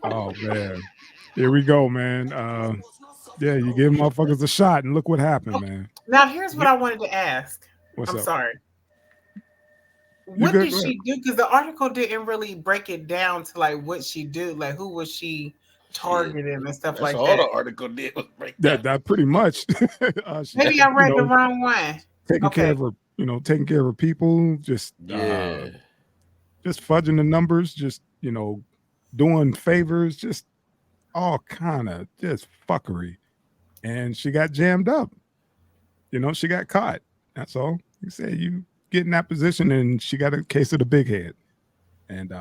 Oh man, here we go, man. Yeah, you give motherfuckers a shot, and look what happened, Okay, man. now here's what You- I wanted to ask. What's I'm up? sorry. You What good? did Go ahead. she do? Because the article didn't really break it down to like what she do, like who was she Shit. targeting and stuff That's like all that. the article did was break down. That pretty much. She, Maybe I you read the know, wrong one. taking care Okay. of her. Taking care of her people. Yeah. Just fudging the numbers. Just doing favors. Just all kind of just fuckery. And she got jammed up. She got caught. That's all. You say you get in that position, and she got a case of the big head. And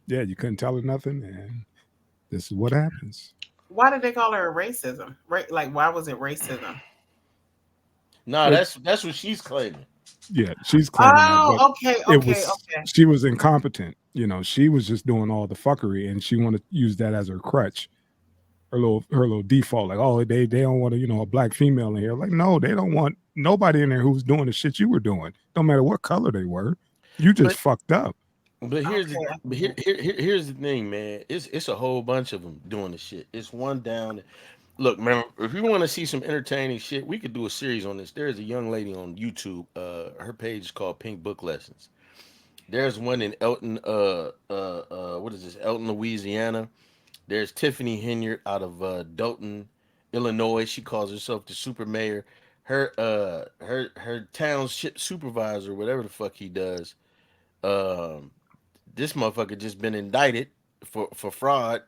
yeah, you couldn't tell her nothing, and this is what happens. Why did they call her racism? Right? Like, why was it racism? Nah, It, that's what she's claiming. yeah, she's claiming that, but Oh, okay, it okay, was okay. she was incompetent. She was just doing all the fuckery, and she wanted to use that as her crutch, her little default. Like, oh, they don't want a black female in here. Like, no, they don't want nobody in there who's doing the shit you were doing. No matter what color they were, you just But fucked up. Okay, I get it. here's the thing, man. It's a whole bunch of them doing the shit. It's one down. Look, man, if you want to see some entertaining shit, we could do a series on this. There's a young lady on YouTube. Her page is called Pink Book Lessons. There's one in Elton. What is this? Elton, Louisiana. There's Tiffany Henyard out of Dothan, Illinois. She calls herself the super mayor. Her township supervisor, whatever the fuck he does. Um, this motherfucker just been indicted for fraud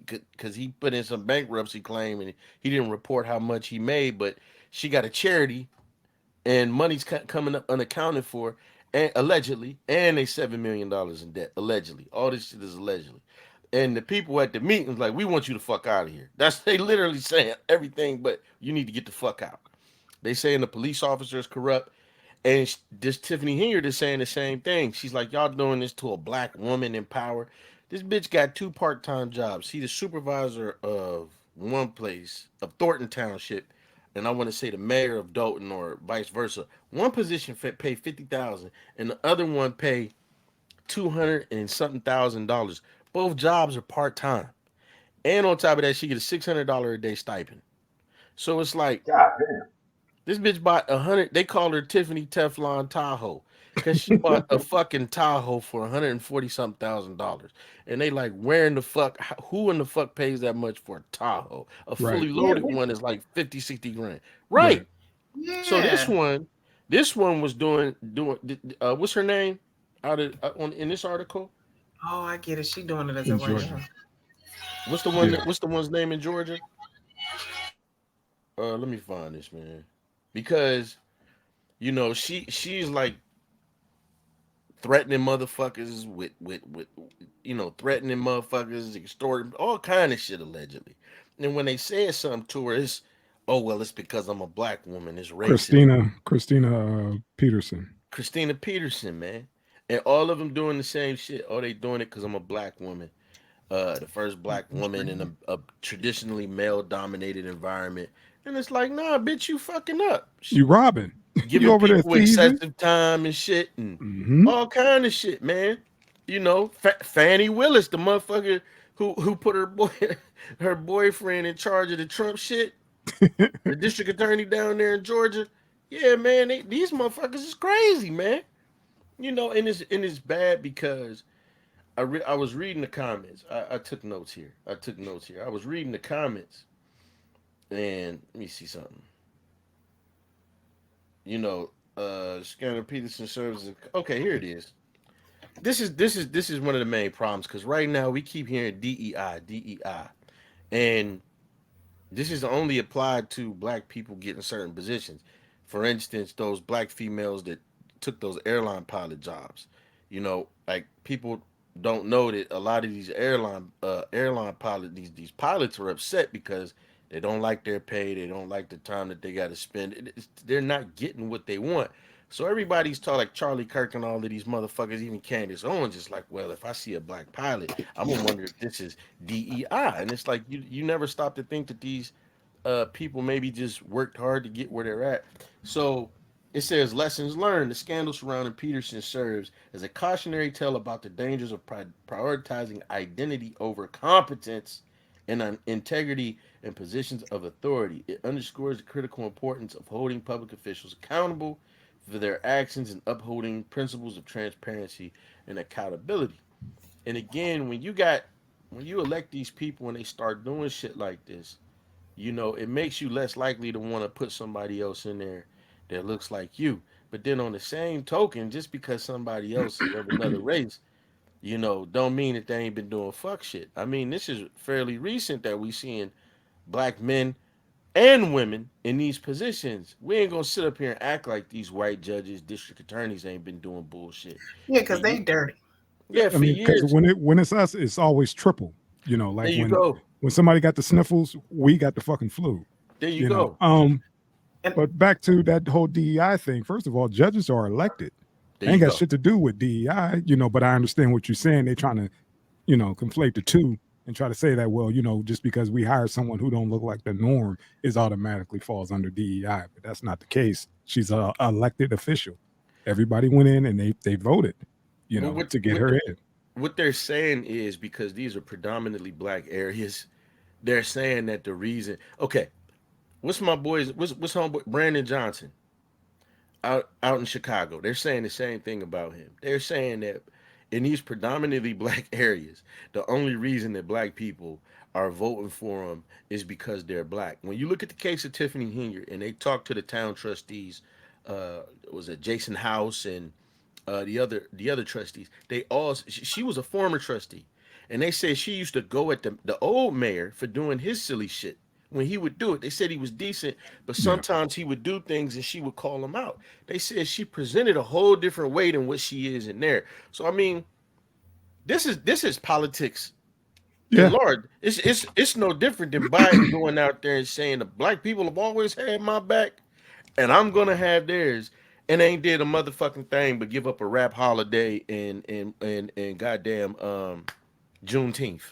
because he put in some bankruptcy claim and he didn't report how much he made, but she got a charity and money's coming up unaccounted for, and allegedly, and they $7 million in debt allegedly. All this shit is allegedly. And the people at the meeting was like, "We want you to fuck out of here." That's they literally saying everything, but you need to get the fuck out. They saying the police officer is corrupt, and this Tiffany Henyard is saying the same thing. She's like, "Y'all doing this to a black woman in power." This bitch got two part-time jobs. She's the supervisor of one place of Thornton Township, and I want to say the mayor of Dalton or vice versa. One position pay 50,000, and the other one pay 200 and something $1,000. Both jobs are part-time, and on top of that, she get a $600 a day stipend. So it's like God damn. this bitch bought 100. They call her Tiffany Teflon Tahoe because she bought a fucking Tahoe for 140 something $1,000. And they like, where in the fuck, who in the fuck pays that much for a Tahoe? A Right, fully Yeah, loaded one is like 50, 60 grand. right. Right. So yeah. this one was doing. What's her name? Out of on in this article. Oh, I get it. She doing it as a In right Georgia, now. What's the one? yeah. What's the one's name in Georgia? Let me find this man because she's like threatening motherfuckers with threatening motherfuckers, extorting all kind of shit allegedly. And when they said something to her, it's oh well, it's because I'm a black woman. It's racism. Christina Peterson. Christina Peterson, man, and all of them doing the same shit. Oh, they doing it because I'm a black woman. The first black woman in a traditionally male dominated environment. And it's like, nah, bitch, you fucking up. You robbing? You Giving over there people thieving? excessive time and shit and Mm-hmm. all kind of shit, man. Fannie Willis, the motherfucker who put her boyfriend in charge of the Trump shit, the district attorney down there in Georgia. Yeah, man, these motherfuckers is crazy, man. And it's bad because I was reading the comments. I took notes here. I was reading the comments, and let me see something. Scanner Peterson serves as okay. Here it is. This is one of the main problems because right now we keep hearing DEI, and this is only applied to black people getting certain positions. For instance, those black females that took those airline pilot jobs. Like people don't know that a lot of these airline pilot these pilots are upset because they don't like their pay, they don't like the time that they got to spend. They're not getting what they want. So everybody's taught like Charlie Kirk and all of these motherfuckers, even Candace Owens, just like, well, if I see a black pilot, I'm gonna wonder if this is DEI. And it's like you never stop to think that these people maybe just worked hard to get where they're at. So It says lessons learned. The scandal surrounding Peterson serves as a cautionary tale about the dangers of prioritizing identity over competence and integrity in positions of authority. It underscores the critical importance of holding public officials accountable for their actions and upholding principles of transparency and accountability. And again, when you elect these people and they start doing shit like this, it makes you less likely to want to put somebody else in there that looks like you. But then on the same token, just because somebody else is of another race, don't mean that they ain't been doing fuck shit. I mean, this is fairly recent that we seeing black men and women in these positions. We ain't gonna sit up here and act like these white judges, district attorneys ain't been doing bullshit. Yeah, For because they you, dirty. yeah, I for mean, because years. when it's us, it's always triple. There Like you go. when somebody got the sniffles, we got the fucking flu. There you You know. go. And But back to that whole DEI thing. First of all, judges are elected. There They you ain't got go. shit to do with DEI. But I understand what you're saying. They trying to conflate the two and try to say that, well, just because we hire someone who don't look like the norm is automatically falls under DEI, but that's not the case. She's a elected official. Everybody went in and they voted, But what to get what her the, in. what they're saying is because these are predominantly black areas, they're saying that the reason. Okay, what's my boys? What's homeboy Brandon Johnson out in Chicago? They're saying the same thing about him. They're saying that in these predominantly black areas, the only reason that black people are voting for him is because they're black. When you look at the case of Tiffany Hinyard and they talk to the town trustees, was it Jason House and the other trustees? They all she was a former trustee, and they said she used to go at the old mayor for doing his silly shit. When he would do it, they said he was decent, but Yeah. sometimes he would do things and she would call him out. They said she presented a whole different way than what she is in there. So I mean, this is politics in Yeah. large. It's no different than Biden going out there and saying the black people have always had my back and I'm gonna have theirs, and ain't did a motherfucking thing but give up a rap holiday and goddamn Juneteenth.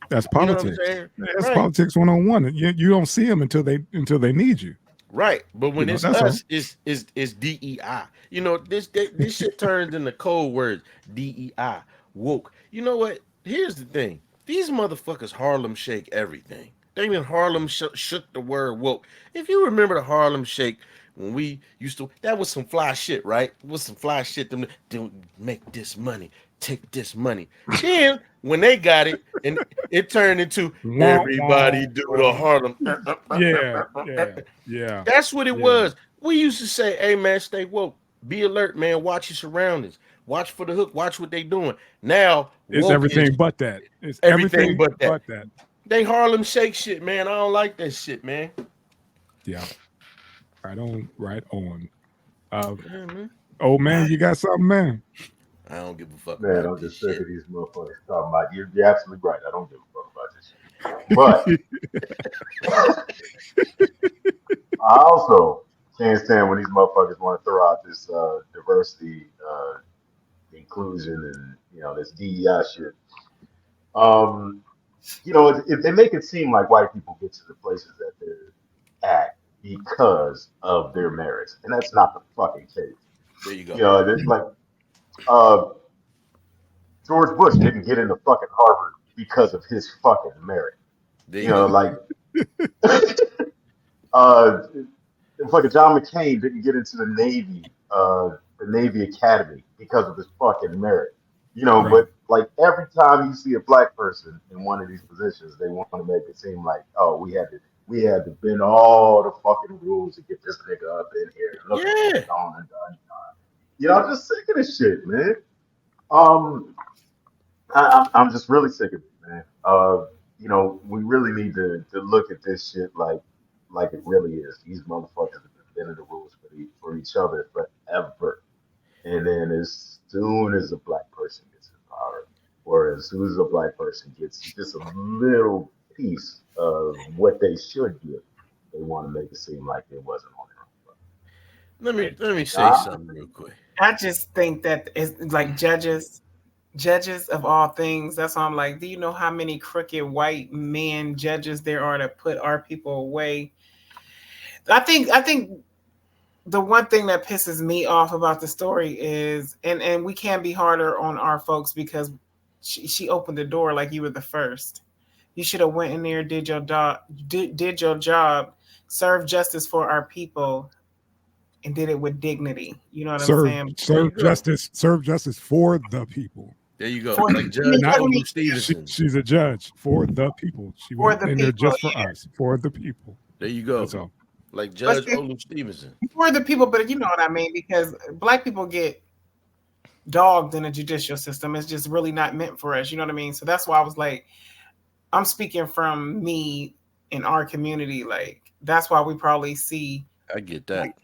That's You know what I'm politics. saying? That's Right, politics 101. You don't see them until they need you. right. But when it's That's all. us, it's DEI. This shit turns into code words. DEI, woke. You know what? Here's the thing. These motherfuckers Harlem Shake everything. They been Harlem shook the word woke. If you remember the Harlem Shake when we used to, that was some fly shit, right? It was some fly shit. Them to make this money, take this money. Then when they got it, and it turned into Wah, wah, everybody do the wah. Harlem. Yeah, yeah, yeah, That's what it yeah. was. We used to say, "Hey man, stay woke, be alert, man. Watch your surroundings, watch for the hook, watch what they doing." Now It's woke is everything but that. It's everything everything but that. but that. They Harlem Shake shit, man. I don't like that shit, man. Yeah. Right on. Right on. Uh, Yeah, man. oh man, you got something, man. I don't give a fuck Man, about I'm this just sick shit. of these motherfuckers talking about you're absolutely right. I don't give a fuck about this shit. But I also can't stand when these motherfuckers want to throw out this diversity, inclusion, and this DEI shit. Um, if they make it seem like white people get to the places that they're at because of their merits, and that's not the fucking case. There you go. Like uh, George Bush didn't get into fucking Harvard because of his fucking merit. There You you know, go. like uh, fucking John McCain didn't get into the Navy Academy because of his fucking merit. Right. But like every time you see a black person in one of these positions, they want to make it seem like, oh, we had to bend all the fucking rules to get this nigga up in here. And look at what he Yeah. gone and done. I'm just sick of this shit, man. Um, I'm just really sick of it, man. We really need to look at this shit like it really is. These motherfuckers have been bending the rules for each other forever. And then as soon as a black person gets in power, or as soon as a black person gets just a little piece of what they should get, they want to make it seem like it wasn't on Let their me own. let me say Nah, something real quick. I just think that it's like judges of all things. That's why I'm like, do you know how many crooked white men judges there are to put our people away? I think the one thing that pisses me off about the story is, and we can't be harder on our folks because she opened the door like you were the first. You should have went in there, did your job, did your job, served justice for our people, and did it with dignity. You know what I'm Serve saying? There you go. serve justice for the people. There you go. For Like Judge Not Olu Stevenson. she's a judge for the people. She for went the in there people, just for us, for the people. There you go. That's all. Like but Judge see, Olu Stevenson. for the people, but you know what I mean, because Black people get dogged in the judicial system. It's just really not meant for us. You know what I mean? So that's why I was like, I'm speaking from me in our community. Like that's why we probably see, I get that. like,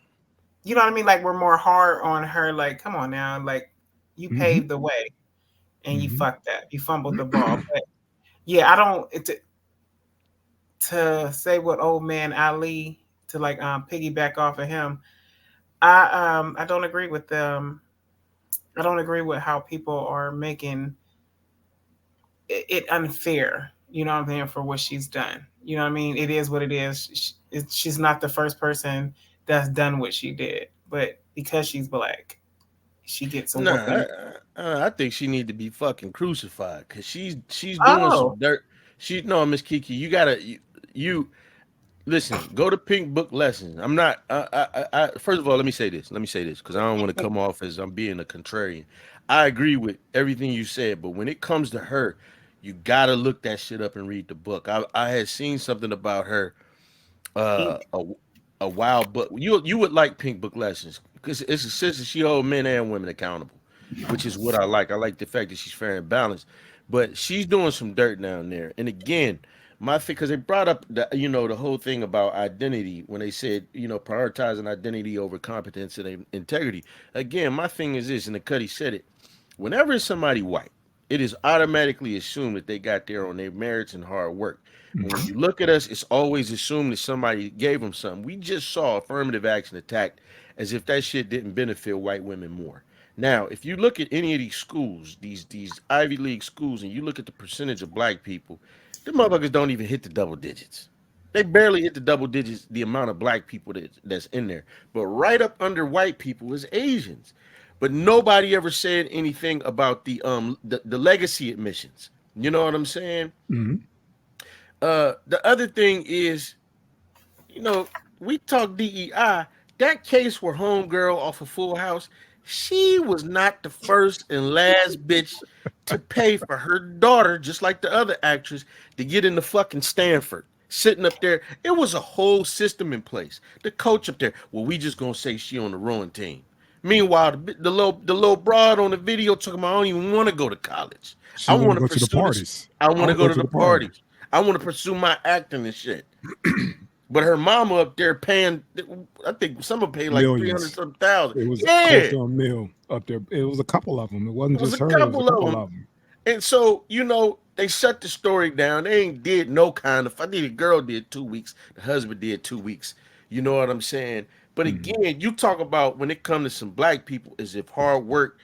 you know what I mean? Like we're more hard on her. Like, come on now, like you Mhm. paved the way and you Mhm. fucked that. You fumbled the ball. But yeah, I don't to say what old man Ali to like piggyback off of him. I don't agree with them. I don't agree with how people are making it unfair. You know what I'm saying, for what she's done. You know what I mean? It is what it is. She's not the first person that's done what she did, but because she's Black, she gets a Nah, whooping. I think she need to be fucking crucified because she's doing Oh, some dirt. She no, Miss Kiki, you gotta you listen. Go to Pink Book Lessons. I'm not. First of all, let me say this. Let me say this because I don't want to come off as I'm being a contrarian. I agree with everything you said, but when it comes to her, you gotta look that shit up and read the book. I had seen something about her uh Pink. a, a while, but you would like Pink Book Lessons because it's a sister. She hold men and women accountable, which is what I like. I like the fact that she's fair and balanced, but she's doing some dirt down there. And again, my thing, because they brought up the whole thing about identity when they said prioritizing identity over competence and integrity. Again, my thing is this, and the Cuddy said it. Whenever it's somebody white, it is automatically assumed that they got there on their merits and hard work. And when Mhm. you look at us, it's always assumed that somebody gave them something. We just saw affirmative action attacked as if that shit didn't benefit white women more. Now, if you look at any of these schools, these Ivy League schools, and you look at the percentage of black people, the motherfuckers don't even hit the double digits. They barely hit the double digits, the amount of black people that's in there. But right up under white people is Asians. But nobody ever said anything about the legacy admissions. You know what I'm saying? Mhm. The other thing is, you know, we talk DEI. That case where homegirl off of Full House, she was not the first and last bitch to pay for her daughter, just like the other actress, to get into fucking Stanford. Sitting up there, it was a whole system in place. The coach up there, well, we just gonna say she on the rowing team. Meanwhile, the little broad on the video talking about I don't even want to go to college. She I want want to to go to the pursue this. parties. I I want to want to go go to to the the parties. parties. I want to pursue my acting and shit. But her mama up there paying, I think someone paid like 300 Millions. some thousand. It was Yeah, close it to a mill up there. It was a couple of them. It wasn't was just a her. It was a couple of couple them. of them. And so, they shut the story down. They ain't did no kind of, I think the girl did 2 weeks, the husband did 2 weeks. You know what I'm saying? But Mhm. again, you talk about when it comes to some black people, as if hard work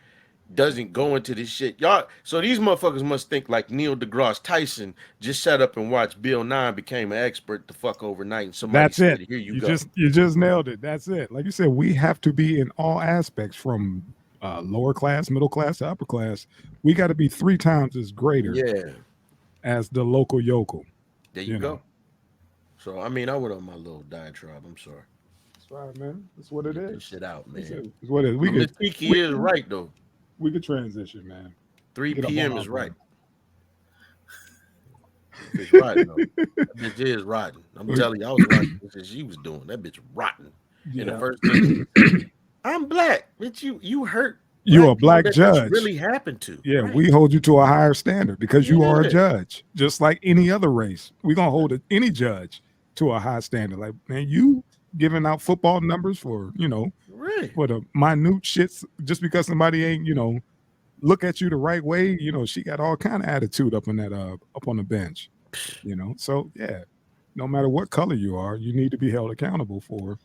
doesn't go into this shit. Y'all, so these motherfuckers must think like Neil deGrasse Tyson just sat up and watched Bill Nye became an expert the fuck overnight, and somebody That's it. said, "Here you You go." just nailed it. That's it. Like you said, we have to be in all aspects from lower class, middle class to upper class. We got to be 3 times as greater Yeah, as the local yokel. there you You know. go. So I mean, I went on my little diatribe. I'm sorry. That's right, man. That's what it Get this is. shit out, man. It's what it is. But Miss Kiki is right though. we could transition, man. 3 Get up on p.m. our is right. break. That bitch rotten though. That bitch is rotten. I'm We- telling you, I was watching this as she was doing. That bitch rotten. And the Yeah. first thing she would say, I'm black. Bitch, you hurt You a black people black that this judge. really happened to. Yeah, Right. we hold you to a higher standard because you are a Yeah. judge, just like any other race. We're gonna hold any judge to a high standard. Like, man, you giving out football numbers for Right. for the minute shits just because somebody ain't look at you the right way. She got all kind of attitude up in that up on the bench. So yeah, no matter what color you are, you need to be held accountable for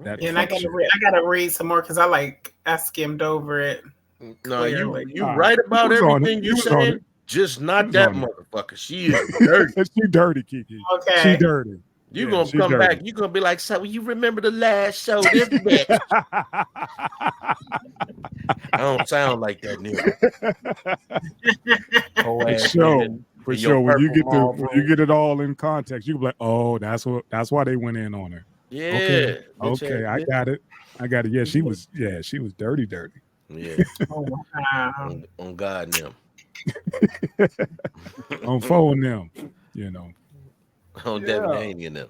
that Right. Yeah, and I fuck gotta shit. I gotta read some more because I skimmed over it No, clearly. you right You about was on it. everything You you was on it. saying, just You not was that on it. motherfucker. She is dirty. She dirty, Kiki. She Okay, dirty. You Yeah, gonna she come dirty. back. You gonna be like, so you remember the last show? This bitch. I don't sound like that nigga. Oh, For ass sure. nigga. For And your sure. When you purple get mall, when bro. you get it all in context, you can be like, oh, that's why they went in on her. Yeah, Okay. bitch Okay, ass I bitch. got it. Yeah, she was dirty. Yeah, Oh, wow. on God now. On phone them, you know. On Yeah. Debbie Haney and them.